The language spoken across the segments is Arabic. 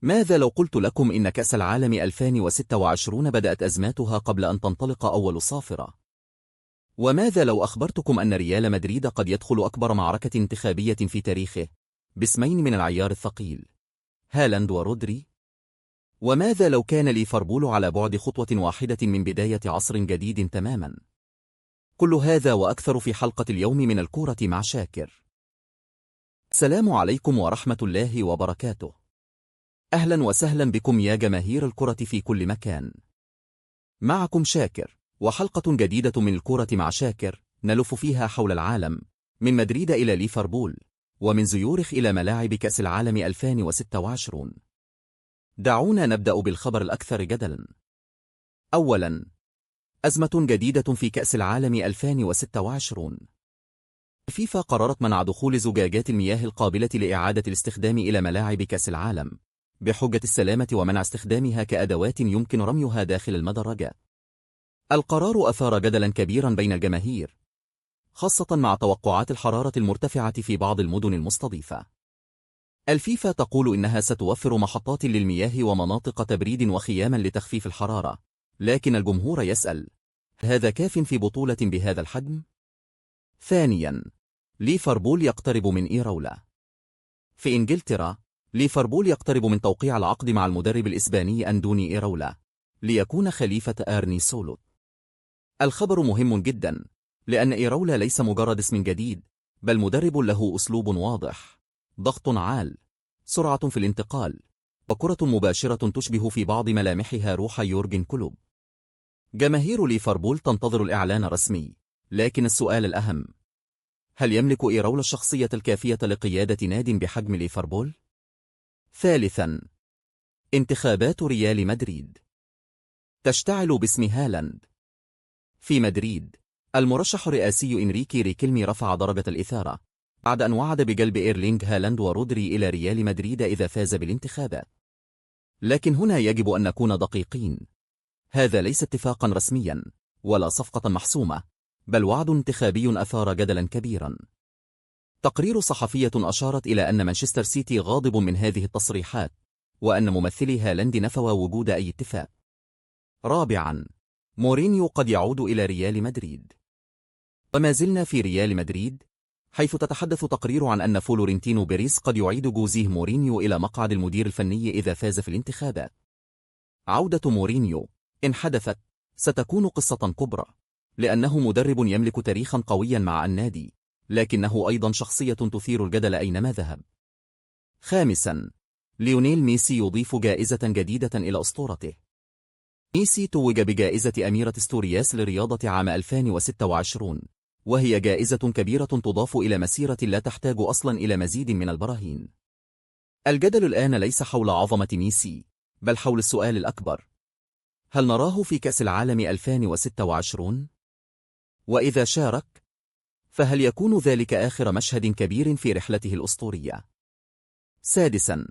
ماذا لو قلت لكم إن كأس العالم 2026 بدأت أزماتها قبل أن تنطلق أول صافرة؟ وماذا لو أخبرتكم أن ريال مدريد قد يدخل أكبر معركة انتخابية في تاريخه باسمين من العيار الثقيل، هالاند ورودري؟ وماذا لو كان ليفربول على بعد خطوة واحدة من بداية عصر جديد تماما؟ كل هذا وأكثر في حلقة اليوم من الكورة مع شاكر. السلام عليكم ورحمة الله وبركاته. أهلا وسهلا بكم يا جماهير الكرة في كل مكان. معكم شاكر، وحلقة جديدة من الكرة مع شاكر نلف فيها حول العالم، من مدريد إلى ليفربول، ومن زيورخ إلى ملاعب كأس العالم 2026. دعونا نبدأ بالخبر الأكثر جدلا. أولا، أزمة جديدة في كأس العالم 2026. فيفا قررت منع دخول زجاجات المياه القابلة لإعادة الاستخدام إلى ملاعب كأس العالم بحجة السلامة ومنع استخدامها كأدوات يمكن رميها داخل المدرجات. القرار أثار جدلا كبيرا بين الجماهير، خاصة مع توقعات الحرارة المرتفعة في بعض المدن المستضيفة. الفيفا تقول إنها ستوفر محطات للمياه ومناطق تبريد وخياما لتخفيف الحرارة، لكن الجمهور يسأل: هذا كاف في بطولة بهذا الحجم؟ ثانيا، ليفربول يقترب من إيرولا. في إنجلترا، ليفربول يقترب من توقيع العقد مع المدرب الإسباني أندوني إيرولا ليكون خليفة آرني سولوت. الخبر مهم جدا، لأن إيرولا ليس مجرد اسم جديد، بل مدرب له أسلوب واضح، ضغط عال، سرعة في الانتقال، وكرة مباشرة تشبه في بعض ملامحها روح يورجن كلوب. جماهير ليفربول تنتظر الإعلان الرسمي، لكن السؤال الأهم: هل يملك إيرولا الشخصية الكافية لقيادة ناد بحجم ليفربول؟ ثالثا، انتخابات ريال مدريد تشتعل باسم هالاند. في مدريد، المرشح الرئاسي إنريكي ريكيلمي رفع درجة الإثارة بعد أن وعد بجلب إيرلينغ هالاند ورودري إلى ريال مدريد إذا فاز بالانتخابات. لكن هنا يجب أن نكون دقيقين، هذا ليس اتفاقا رسميا ولا صفقة محسومة، بل وعد انتخابي أثار جدلا كبيرا. تقرير صحفية أشارت إلى أن مانشستر سيتي غاضب من هذه التصريحات، وأن ممثلي هالاند نفوا وجود أي اتفاق. رابعا، مورينيو قد يعود إلى ريال مدريد. وما زلنا في ريال مدريد، حيث تتحدث تقرير عن أن فلورنتينو بيريز قد يعيد جوزيه مورينيو إلى مقعد المدير الفني إذا فاز في الانتخابات. عودة مورينيو إن حدثت ستكون قصة كبرى، لأنه مدرب يملك تاريخا قويا مع النادي، لكنه أيضا شخصية تثير الجدل أينما ذهب. خامسا، ليونيل ميسي يضيف جائزة جديدة إلى أسطورته. ميسي توج بجائزة أميرة ستورياس للرياضة عام 2026، وهي جائزة كبيرة تضاف إلى مسيرة لا تحتاج أصلا إلى مزيد من البراهين. الجدل الآن ليس حول عظمة ميسي، بل حول السؤال الأكبر: هل نراه في كأس العالم 2026؟ وإذا شارك، فهل يكون ذلك آخر مشهد كبير في رحلته الأسطورية؟ سادسا،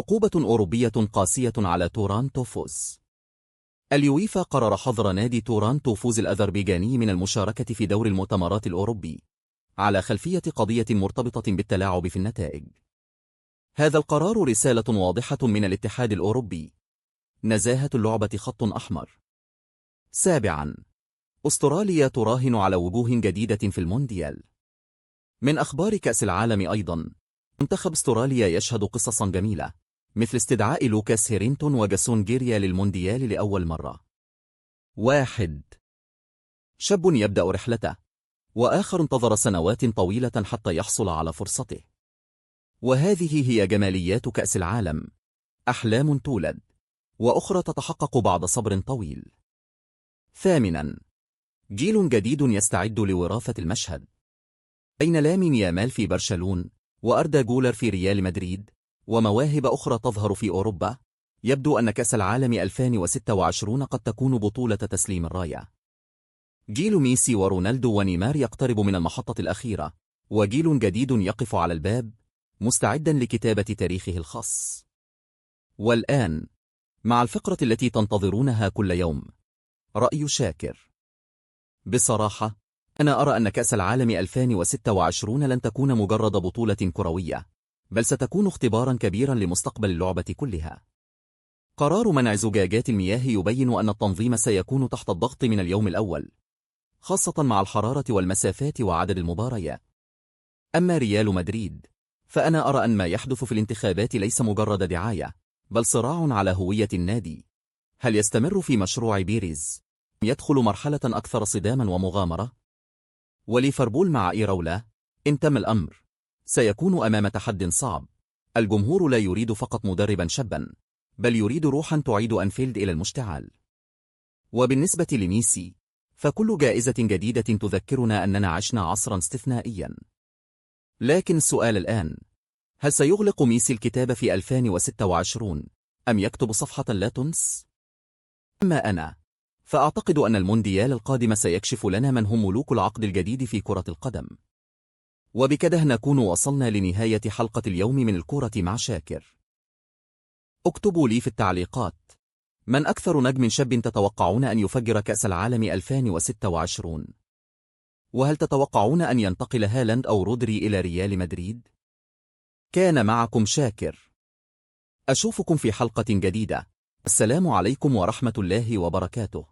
عقوبة أوروبية قاسية على تورانتو فوز. اليويفا قرر حظر نادي تورانتو فوز الأذربيجاني من المشاركة في دور المؤتمرات الأوروبي على خلفية قضية مرتبطة بالتلاعب في النتائج. هذا القرار رسالة واضحة من الاتحاد الأوروبي: نزاهة اللعبة خط أحمر. سابعا، أستراليا تراهن على وجوه جديدة في المونديال. من أخبار كأس العالم أيضا، منتخب أستراليا يشهد قصصا جميلة، مثل استدعاء لوكاس هيرينتون وجاسون جيريا للمونديال لأول مرة. 1. شاب يبدأ رحلته، وآخر انتظر سنوات طويلة حتى يحصل على فرصته. وهذه هي جماليات كأس العالم، أحلام تولد، وأخرى تتحقق بعد صبر طويل. 8. جيل جديد يستعد لوراثة المشهد. بين لامين يامال في برشلونة وأردا جولر في ريال مدريد ومواهب أخرى تظهر في أوروبا، يبدو أن كأس العالم 2026 قد تكون بطولة تسليم الراية. جيل ميسي ورونالدو ونيمار يقترب من المحطة الأخيرة، وجيل جديد يقف على الباب مستعدا لكتابة تاريخه الخاص. والآن، مع الفقرة التي تنتظرونها كل يوم، رأي شاكر. بصراحة، أنا أرى أن كأس العالم 2026 لن تكون مجرد بطولة كروية، بل ستكون اختبارا كبيرا لمستقبل اللعبة كلها. قرار منع زجاجات المياه يبين أن التنظيم سيكون تحت الضغط من اليوم الأول، خاصة مع الحرارة والمسافات وعدد المباريات. أما ريال مدريد، فأنا أرى أن ما يحدث في الانتخابات ليس مجرد دعاية، بل صراع على هوية النادي. هل يستمر في مشروع بيريز؟ يدخل مرحلة أكثر صداما ومغامرة؟ وليفربول مع إيراولا، إن تم الأمر، سيكون أمام تحد صعب. الجمهور لا يريد فقط مدربا شابا، بل يريد روحا تعيد أنفيلد إلى المشتعل. وبالنسبة لميسي، فكل جائزة جديدة تذكرنا أننا عشنا عصرا استثنائيا. لكن السؤال الآن، هل سيغلق ميسي الكتاب في 2026 أم يكتب صفحة لا تنس؟ أما أنا، فأعتقد أن المونديال القادم سيكشف لنا من هم ملوك العقد الجديد في كرة القدم. وبكده نكون وصلنا لنهاية حلقة اليوم من الكرة مع شاكر. اكتبوا لي في التعليقات، من أكثر نجم شاب تتوقعون أن يفجر كأس العالم 2026؟ وهل تتوقعون أن ينتقل هالاند أو رودري إلى ريال مدريد؟ كان معكم شاكر. أشوفكم في حلقة جديدة. السلام عليكم ورحمة الله وبركاته.